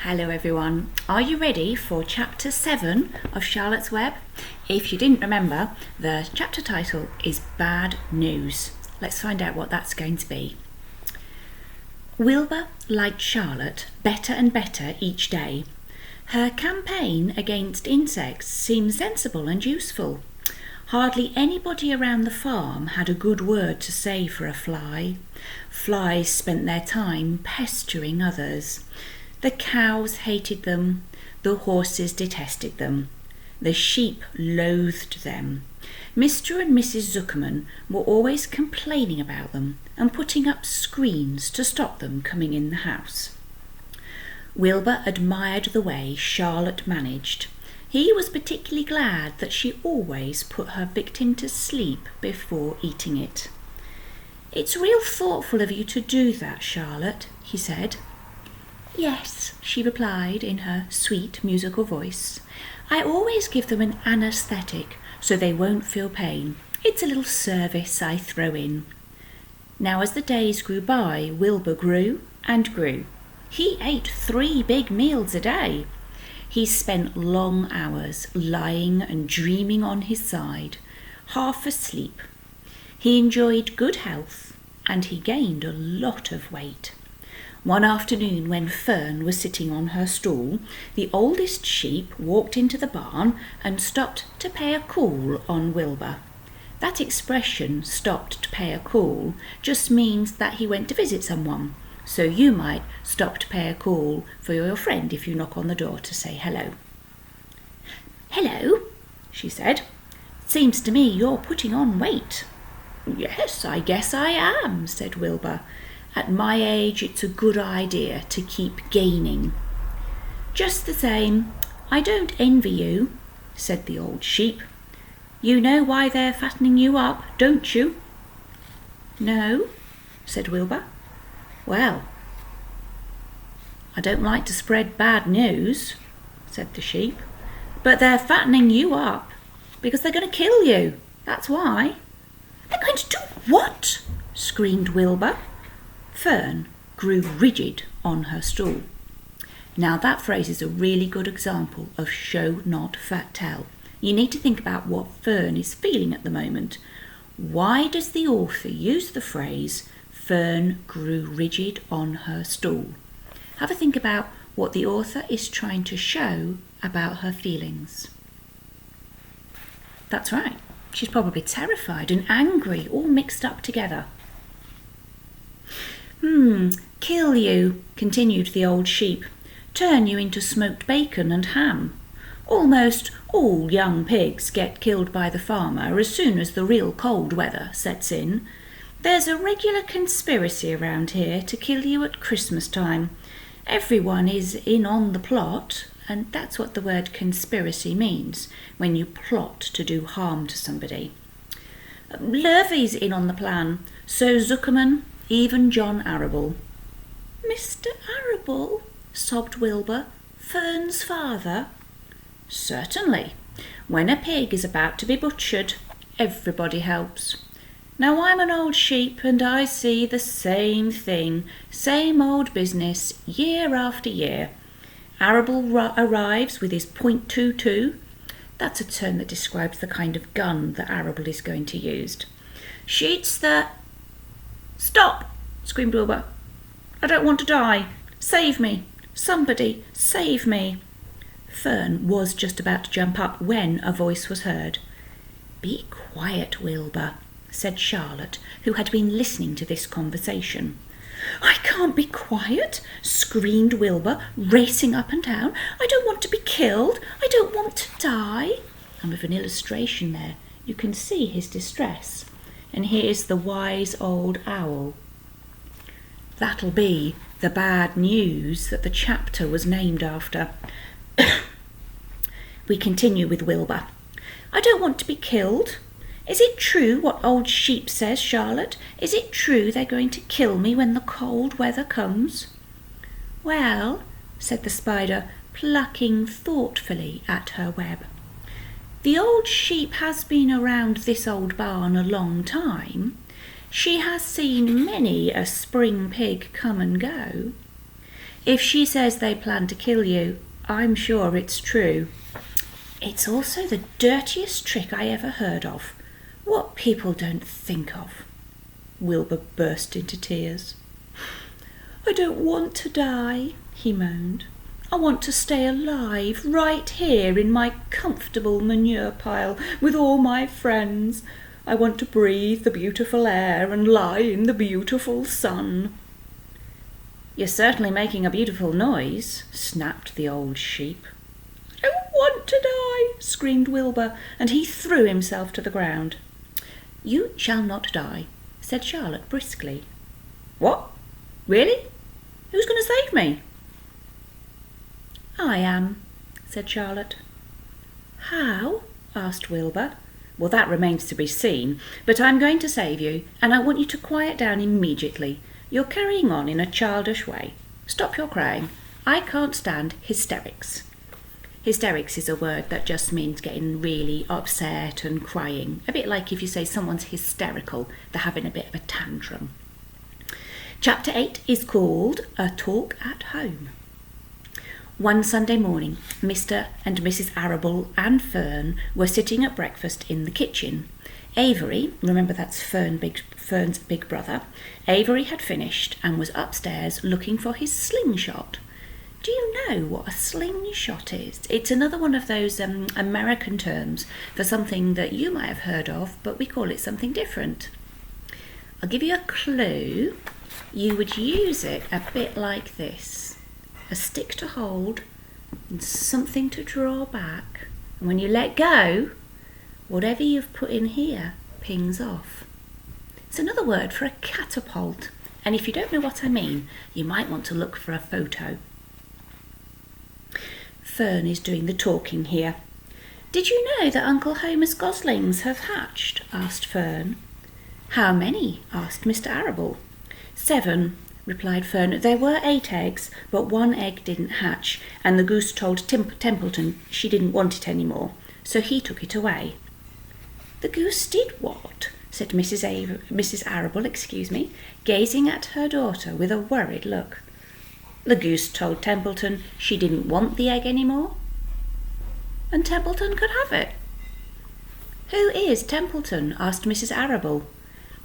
Hello everyone, are you ready for chapter 7 of Charlotte's Web? If you didn't remember, the chapter title is Bad News. Let's find out what that's going to be. Wilbur liked Charlotte better and better each day. Her campaign against insects seemed sensible and useful. Hardly anybody around the farm had a good word to say for a fly. Flies spent their time pestering others. The cows hated them, the horses detested them, the sheep loathed them. Mr. and Mrs. Zuckerman were always complaining about them and putting up screens to stop them coming in the house. Wilbur admired the way Charlotte managed. He was particularly glad that she always put her victim to sleep before eating it. "It's real thoughtful of you to do that, Charlotte," he said. "Yes," she replied in her sweet musical voice. "I always give them an anaesthetic so they won't feel pain. It's a little service I throw in." Now as the days grew by, Wilbur grew and grew. He ate 3 big meals a day. He spent long hours lying and dreaming on his side, half asleep. He enjoyed good health and he gained a lot of weight. One afternoon when Fern was sitting on her stool, the oldest sheep walked into the barn and stopped to pay a call on Wilbur. That expression, stopped to pay a call, just means that he went to visit someone. So you might stop to pay a call for your friend if you knock on the door to say hello. "Hello," she said. "Seems to me you're putting on weight." "Yes, I guess I am," said Wilbur. "At my age, it's a good idea to keep gaining." "Just the same, I don't envy you," said the old sheep. "You know why they're fattening you up, don't you?" "No," said Wilbur. "Well, I don't like to spread bad news," said the sheep, "but they're fattening you up because they're going to kill you. That's why." "They're going to do what?" screamed Wilbur. Fern grew rigid on her stool. Now that phrase is a really good example of show not fat tell. You need to think about what Fern is feeling at the moment. Why does the author use the phrase Fern grew rigid on her stool? Have a think about what the author is trying to show about her feelings. That's right, she's probably terrified and angry, all mixed up together. "Kill you," continued the old sheep. "Turn you into smoked bacon and ham. Almost all young pigs get killed by the farmer as soon as the real cold weather sets in. There's a regular conspiracy around here to kill you at Christmas time. Everyone is in on the plot, and that's what the word conspiracy means, when you plot to do harm to somebody. Lurvy's in on the plan, so Zuckerman, even John Arable." "Mr. Arable?" sobbed Wilbur. "Fern's father?" "Certainly. When a pig is about to be butchered, everybody helps. Now I'm an old sheep and I see the same thing, same old business, year after year. Arable arrives with his .22. That's a term that describes the kind of gun that Arable is going to use. Shoots the... "Stop!" screamed Wilbur. "I don't want to die. Save me. Somebody, save me." Fern was just about to jump up when a voice was heard. "Be quiet, Wilbur," said Charlotte, who had been listening to this conversation. "I can't be quiet," screamed Wilbur, racing up and down. "I don't want to be killed. I don't want to die." And with an illustration there, you can see his distress. And here's the wise old owl. That'll be the bad news that the chapter was named after. We continue with Wilbur. "I don't want to be killed. Is it true what old sheep says, Charlotte? Is it true they're going to kill me when the cold weather comes?" "Well," said the spider, plucking thoughtfully at her web, "the old sheep has been around this old barn a long time. She has seen many a spring pig come and go. If she says they plan to kill you, I'm sure it's true. It's also the dirtiest trick I ever heard of. What people don't think of. Wilbur burst into tears. I don't want to die, he moaned. I want to stay alive right here in my comfortable manure pile with all my friends. I want to breathe the beautiful air and lie in the beautiful sun. You're certainly making a beautiful noise, snapped the old sheep. I want to die, screamed Wilbur, and he threw himself to the ground. You shall not die, said Charlotte briskly. What? Really? Who's going to save me? I am, said Charlotte. How? Asked Wilbur. Well, that remains to be seen, but I'm going to save you, and I want you to quiet down immediately. You're carrying on in a childish way. Stop your crying. I can't stand hysterics. Hysterics is a word that just means getting really upset and crying. A bit like if you say someone's hysterical, they're having a bit of a tantrum. Chapter 8 is called A Talk at Home. One Sunday morning, Mr. and Mrs. Arable and Fern were sitting at breakfast in the kitchen. Avery, remember that's Fern's big brother, Avery had finished and was upstairs looking for his slingshot. Do you know what a slingshot is? It's another one of those American terms for something that you might have heard of, but we call it something different. I'll give you a clue. You would use it a bit like this. A stick to hold and something to draw back. And when you let go, whatever you've put in here pings off. It's another word for a catapult. And if you don't know what I mean, you might want to look for a photo. Fern is doing the talking here. Did you know that Uncle Homer's goslings have hatched? Asked Fern. How many? Asked Mr. Arable. 7, replied Fern. There were 8 eggs, but 1 egg didn't hatch, and the goose told Templeton she didn't want it any more, so he took it away. The goose did what? Said Mrs. Arable, gazing at her daughter with a worried look. The goose told Templeton she didn't want the egg any more, and Templeton could have it. Who is Templeton? Asked Mrs. Arable.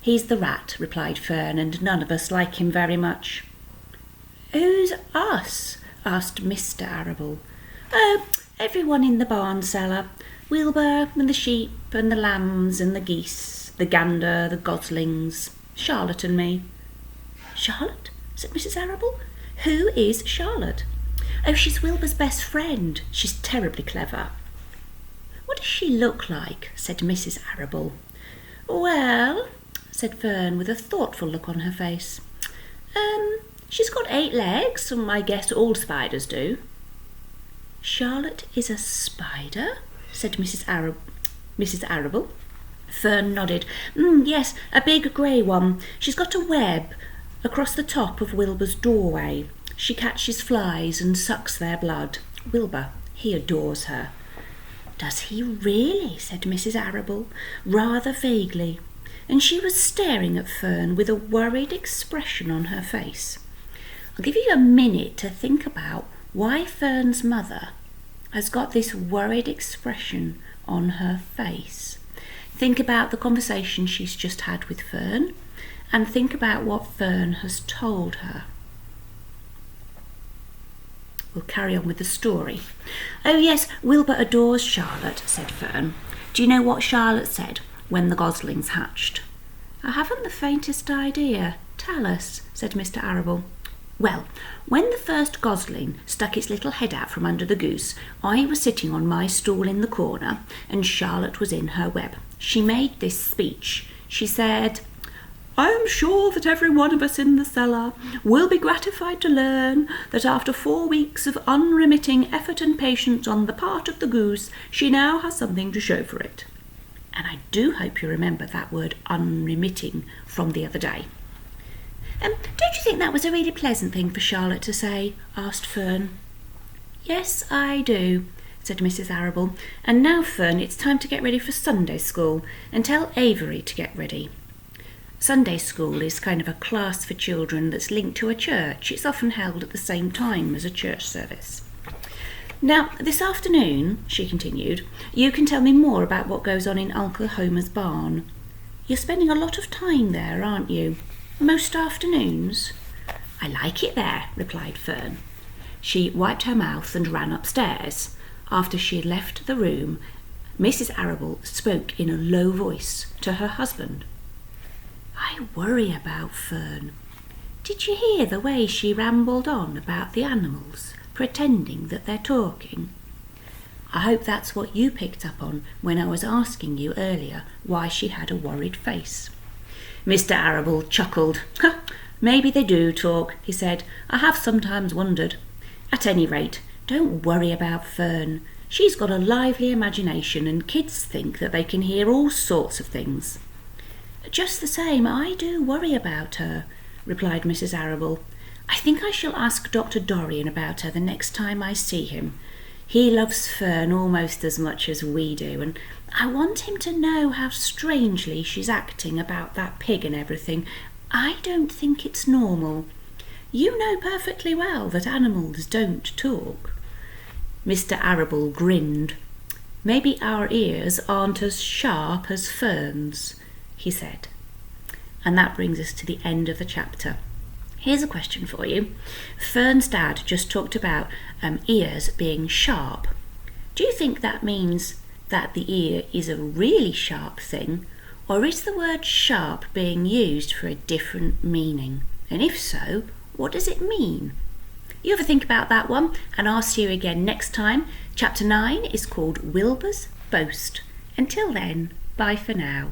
He's the rat, replied Fern, and none of us like him very much. Who's us? Asked Mr. Arable. Oh, everyone in the barn cellar. Wilbur and the sheep and the lambs and the geese, the gander, the goslings, Charlotte and me. Charlotte? Said Mrs. Arable. Who is Charlotte? Oh, she's Wilbur's best friend. She's terribly clever. What does she look like? Said Mrs. Arable. Well, said Fern with a thoughtful look on her face. She's got 8 legs, and I guess all spiders do. Charlotte is a spider? Said Mrs. Arable. Fern nodded. Yes, a big grey one. She's got a web across the top of Wilbur's doorway. She catches flies and sucks their blood. Wilbur, he adores her. Does he really? Said Mrs. Arable, rather vaguely, and she was staring at Fern with a worried expression on her face. I'll give you a minute to think about why Fern's mother has got this worried expression on her face. Think about the conversation she's just had with Fern, and think about what Fern has told her. We'll carry on with the story. Oh yes, Wilbur adores Charlotte, said Fern. Do you know what Charlotte said when the goslings hatched? I haven't the faintest idea. Tell us, said Mr. Arable. Well, when the first gosling stuck its little head out from under the goose, I was sitting on my stool in the corner, and Charlotte was in her web. She made this speech. She said, I am sure that every one of us in the cellar will be gratified to learn that after 4 weeks of unremitting effort and patience on the part of the goose, she now has something to show for it. And I do hope you remember that word unremitting from the other day. Don't you think that was a really pleasant thing for Charlotte to say? Asked Fern. Yes, I do, said Mrs. Arable. And now, Fern, it's time to get ready for Sunday school, and tell Avery to get ready. Sunday school is kind of a class for children that's linked to a church. It's often held at the same time as a church service. Now, this afternoon, she continued, you can tell me more about what goes on in Uncle Homer's barn. You're spending a lot of time there, aren't you? Most afternoons? I like it there, replied Fern. She wiped her mouth and ran upstairs. After she had left the room, Mrs. Arable spoke in a low voice to her husband. I worry about Fern. Did you hear the way she rambled on about the animals, pretending that they're talking? I hope that's what you picked up on when I was asking you earlier why she had a worried face. Mr. Arable chuckled. Maybe they do talk, he said. I have sometimes wondered. At any rate, don't worry about Fern. She's got a lively imagination and kids think that they can hear all sorts of things. Just the same, I do worry about her, replied Mrs. Arable. I think I shall ask Dr. Dorian about her the next time I see him. He loves Fern almost as much as we do, and I want him to know how strangely she's acting about that pig and everything. I don't think it's normal. You know perfectly well that animals don't talk. Mr. Arable grinned. Maybe our ears aren't as sharp as Fern's, he said. And that brings us to the end of the chapter. Here's a question for you. Fern's dad just talked about ears being sharp. Do you think that means that the ear is a really sharp thing, or is the word sharp being used for a different meaning? And if so, what does it mean? You ever think about that one? And I'll see you again next time. Chapter 9 is called Wilbur's Boast. Until then, bye for now.